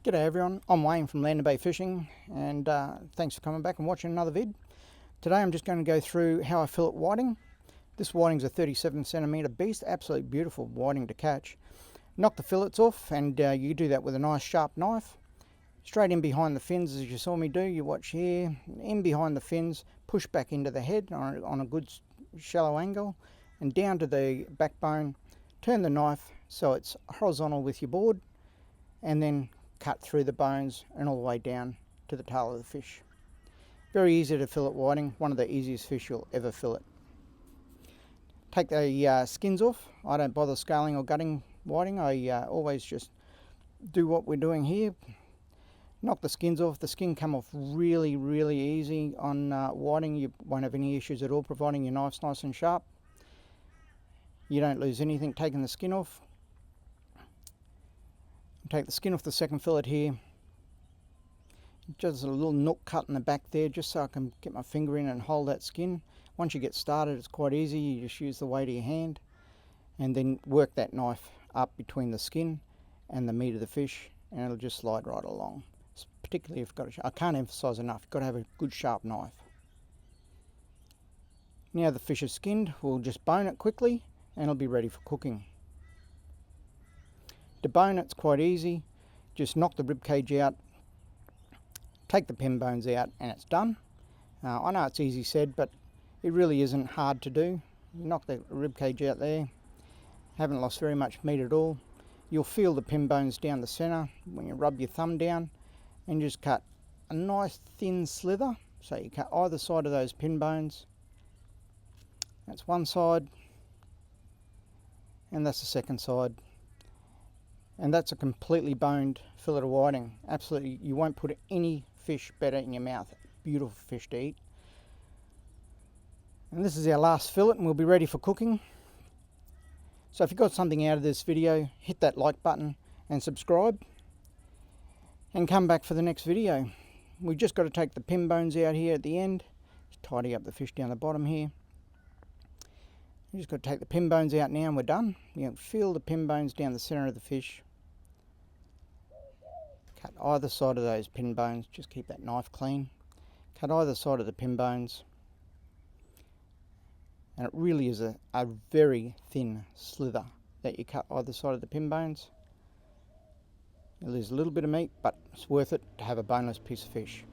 G'day everyone, I'm Wayne from Bay Fishing and thanks for coming back and watching another vid. Today I'm just going to go through how I fillet whiting. This whiting's a 37cm beast, absolutely beautiful whiting to catch. Knock the fillets off and you do that with a nice sharp knife. Straight in behind the fins as you saw me do, you watch here, in behind the fins, push back into the head on a good shallow angle and down to the backbone. Turn the knife so it's horizontal with your board and then cut through the bones and all the way down to the tail of the fish. Very easy to fillet whiting, one of the easiest fish you'll ever fillet. Take the skins off. I don't bother scaling or gutting whiting. I always just do what we're doing here. Knock the skins off. The skin come off really easy on whiting. You won't have any issues at all providing your knife's nice and sharp. You don't lose anything taking the skin off. Take the skin off the second fillet here. Just a little nook cut in the back there just so I can get my finger in and hold that skin. Once you get started it's quite easy, you just use the weight of your hand and then work that knife up between the skin and the meat of the fish and it'll just slide right along. Particularly if you've got I can't emphasize enough, you've got to have a good sharp knife. Now the fish is skinned, we'll just bone it quickly and it'll be ready for cooking. To bone it's quite easy, just knock the rib cage out, take the pin bones out and it's done. I know it's easy said, but it really isn't hard to do. You knock the rib cage out there, haven't lost very much meat at all. You'll feel the pin bones down the centre when you rub your thumb down and just cut a nice thin slither. So you cut either side of those pin bones. That's one side and that's the second side. And that's a completely boned fillet of whiting. Absolutely, you won't put any fish better in your mouth. Beautiful fish to eat. And this is our last fillet and we'll be ready for cooking. So if you got something out of this video, hit that like button and subscribe. And come back for the next video. We've just got to take the pin bones out here at the end. Just tidy up the fish down the bottom here. You just got to take the pin bones out now and we're done. You can feel the pin bones down the centre of the fish. Cut either side of those pin bones, just keep that knife clean. Cut either side of the pin bones. And it really is a very thin slither that you cut either side of the pin bones. You lose a little bit of meat, but it's worth it to have a boneless piece of fish.